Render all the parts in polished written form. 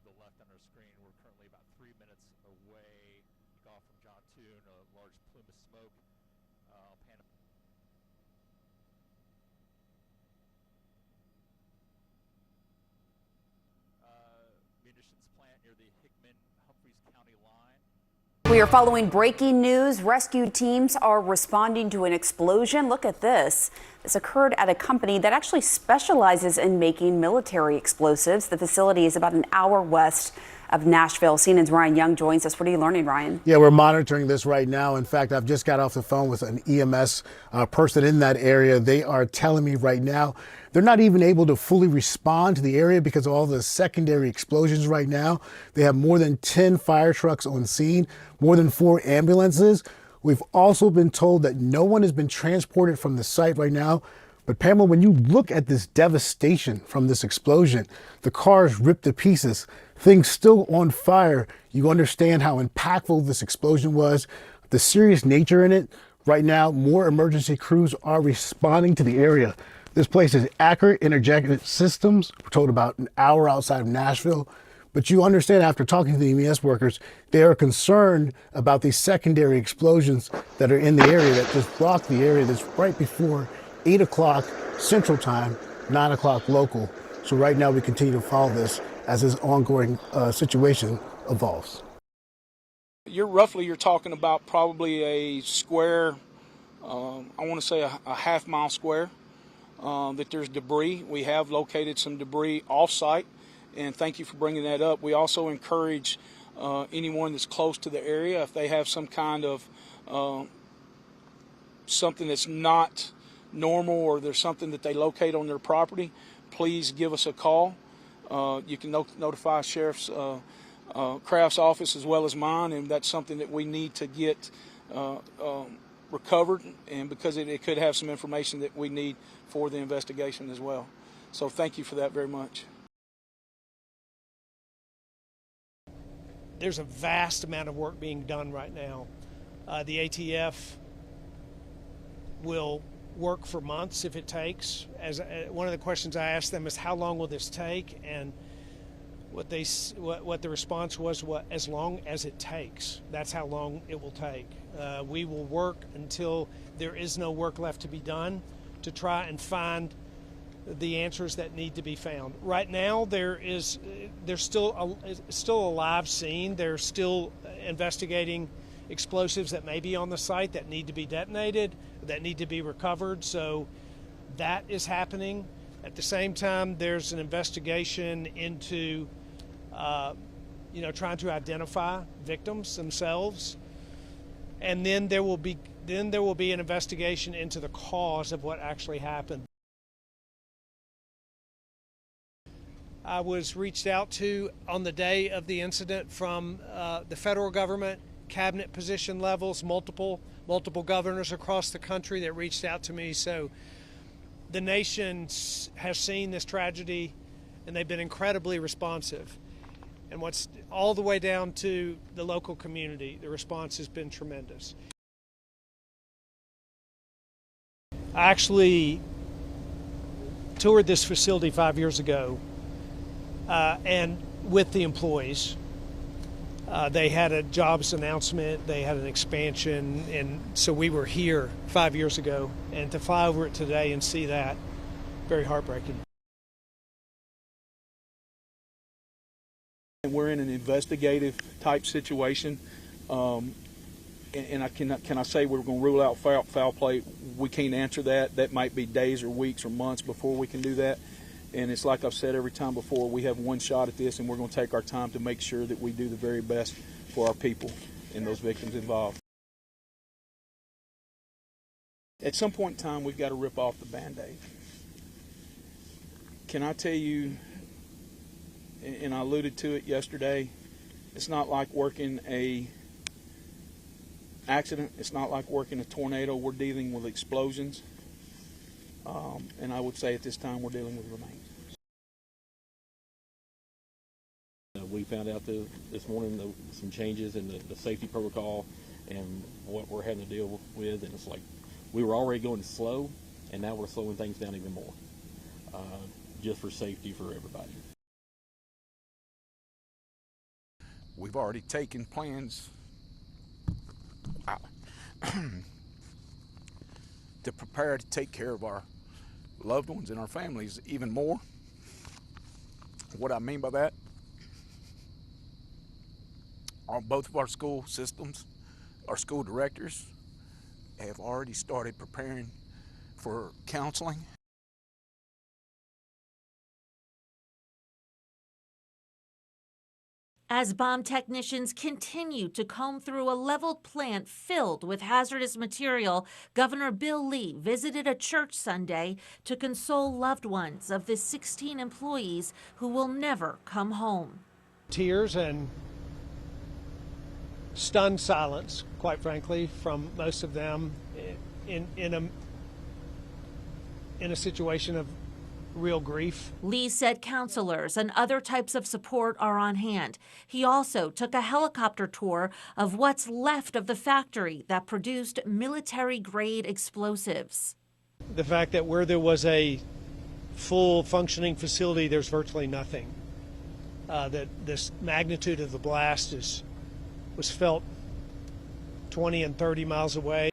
the left on our screen, we're currently about 3 minutes away. Off from John Toon, a large plume of smoke. Munitions plant near the Humphreys County line. We are following breaking news. Rescue teams are responding to an explosion. Look at this. This occurred at a company that actually specializes in making military explosives. The facility is about an hour west of Nashville. CNN's Ryan Young joins us. What are you learning, Ryan? Yeah, we're monitoring this right now. In fact, I've just got off the phone with an EMS person in that area. They are telling me right now they're not even able to fully respond to the area because of all the secondary explosions right now. They have more than 10 fire trucks on scene, more than 4 ambulances. We've also been told that no one has been transported from the site right now. But Pamela, when you look at this devastation from this explosion, the cars ripped to pieces, things still on fire, you understand how impactful this explosion was, the serious nature in it. Right now, more emergency crews are responding to the area. This place is Accurate Interjected Systems. We're told about an hour outside of Nashville. But you understand, after talking to the EMS workers, they are concerned about these secondary explosions that are in the area that just block the area that's right before 8 o'clock Central Time, 9 o'clock local. So right now we continue to follow this as this ongoing situation evolves. You're talking about probably a square, I want to say a half-mile square, that there's debris. We have located some debris off-site, and thank you for bringing that up. We also encourage anyone that's close to the area, if they have some kind of something that's not normal or there's something that they locate on their property, please give us a call. You can notify Sheriff's Craft's office as well as mine, and that's something that we need to get recovered, and because it could have some information that we need for the investigation as well. So thank you for that very much. There's a vast amount of work being done right now. The ATF will work for months if it takes. As one of the questions I asked them is, how long will this take? And what the response was, as long as it takes. That's how long it will take. We will work until there is no work left to be done to try and find the answers that need to be found. Right now, there's still a live scene. They're still investigating explosives that may be on the site that need to be detonated, that need to be recovered. So that is happening. At the same time, there's an investigation into trying to identify victims themselves, and then there will be an investigation into the cause of what actually happened. I was reached out to on the day of the incident from the federal government, cabinet position levels, multiple governors across the country that reached out to me. So the nation has seen this tragedy, and they've been incredibly responsive. And what's all the way down to the local community, the response has been tremendous. I actually toured this facility 5 years ago, and with the employees. They had a jobs announcement, they had an expansion, and so we were here 5 years ago, and to fly over it today and see that, very heartbreaking. We're in an investigative type situation, and can I say we're going to rule out foul play? We can't answer that. That might be days or weeks or months before we can do that. And it's like I've said every time before, we have one shot at this, and we're going to take our time to make sure that we do the very best for our people and those victims involved. At some point in time, we've got to rip off the Band-Aid. Can I tell you, and I alluded to it yesterday, it's not like working a accident. It's not like working a tornado. We're dealing with explosions. And I would say at this time we're dealing with remains. We found out this morning some changes in the safety protocol and what we're having to deal with, and it's like we were already going slow, and now we're slowing things down even more, just for safety for everybody. We've already taken plans to prepare to take care of our loved ones and our families even more. What I mean by that, on both of our school systems, our school directors have already started preparing for counseling. As bomb technicians continue to comb through a leveled plant filled with hazardous material, Governor Bill Lee visited a church Sunday to console loved ones of the 16 employees who will never come home. Tears and stunned silence, quite frankly, from most of them in a situation of real grief. Lee said counselors and other types of support are on hand. He also took a helicopter tour of what's left of the factory that produced military-grade explosives. The fact that where there was a full functioning facility, there's virtually nothing. That this magnitude of the blast was felt 20 and 30 miles away.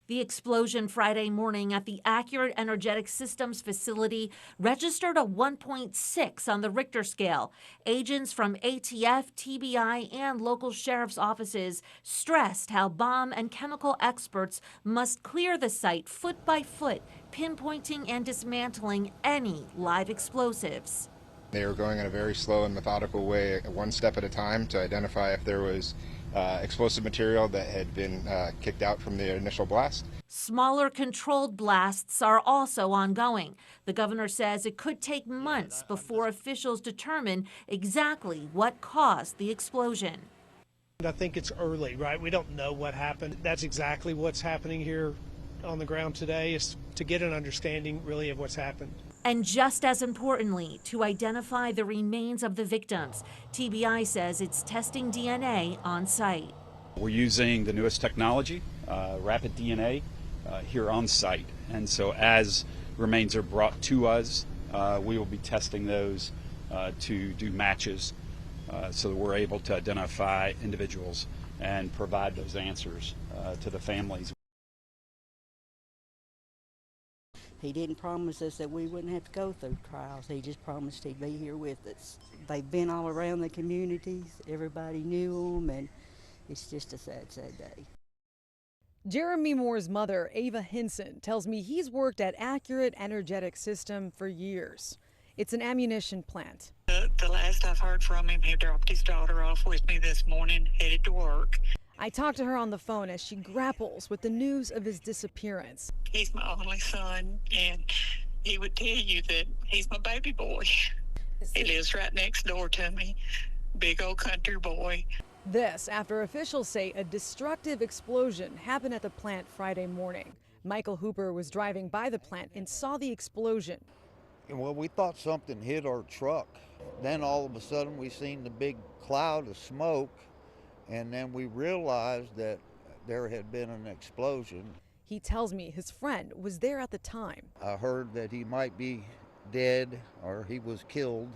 The explosion Friday morning at the Accurate Energetic Systems facility registered a 1.6 on the Richter scale. Agents from ATF, TBI, and local sheriff's offices stressed how bomb and chemical experts must clear the site foot by foot, pinpointing and dismantling any live explosives. They were going in a very slow and methodical way, one step at a time, to identify if there was explosive material that had been kicked out from the initial blast. Smaller controlled blasts are also ongoing. The governor says it could take months before officials determine exactly what caused the explosion. I think it's early, right? We don't know what happened. That's exactly what's happening here on the ground today, is to get an understanding really of what's happened. And just as importantly, to identify the remains of the victims. TBI says it's testing DNA on site. We're using the newest technology, rapid DNA, here on site. And so as remains are brought to us, we will be testing those to do matches so that we're able to identify individuals and provide those answers to the families. He didn't promise us that we wouldn't have to go through trials. He just promised he'd be here with us. They've been all around the communities. Everybody knew them, and it's just a sad, sad day. Jeremy Moore's mother, Ava Hinson, tells me he's worked at Accurate Energetic System for years. It's an ammunition plant. The last I've heard from him, he dropped his daughter off with me this morning, headed to work. I talked to her on the phone as she grapples with the news of his disappearance. He's my only son, and he would tell you that he's my baby boy. He lives right next door to me, big old country boy. This after officials say a destructive explosion happened at the plant Friday morning. Michael Hooper was driving by the plant and saw the explosion. Well, we thought something hit our truck. Then all of a sudden we seen the big cloud of smoke, and then we realized that there had been an explosion. He tells me his friend was there at the time. I heard that he might be dead or he was killed.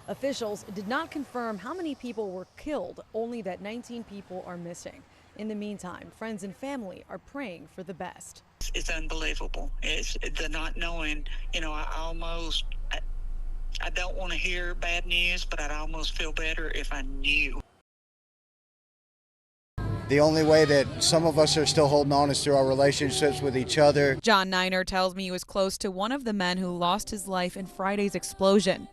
Officials did not confirm how many people were killed, only that 19 people are missing. In the meantime, friends and family are praying for the best. It's unbelievable. It's the not knowing, you know, I don't want to hear bad news, but I'd almost feel better if I knew. The only way that some of us are still holding on is through our relationships with each other. John Niner tells me he was close to one of the men who lost his life in Friday's explosion.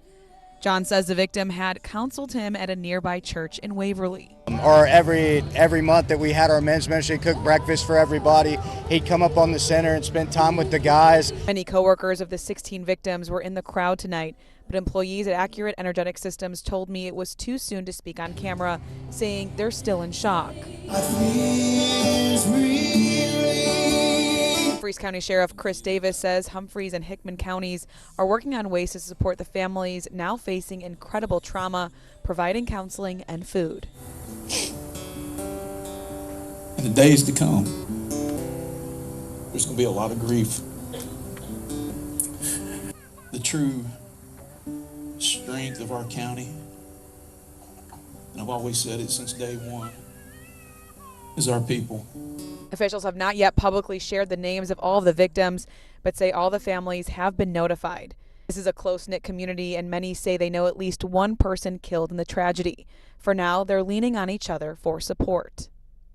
John says the victim had counseled him at a nearby church in Waverly. Or every month that we had our men's ministry cook breakfast for everybody, he'd come up on the center and spend time with the guys. Many coworkers of the 16 victims were in the crowd tonight, but employees at Accurate Energetic Systems told me it was too soon to speak on camera, saying they're still in shock. Humphreys County Sheriff Chris Davis says Humphreys and Hickman counties are working on ways to support the families now facing incredible trauma, providing counseling and food. In the days to come, there's going to be a lot of grief. The true strength of our county and I've always said it since day one, is our people. Officials have not yet publicly shared the names of all of the victims, but say all the families have been notified. This is a close-knit community, and many say they know at least one person killed in the tragedy. For now, they're leaning on each other for support.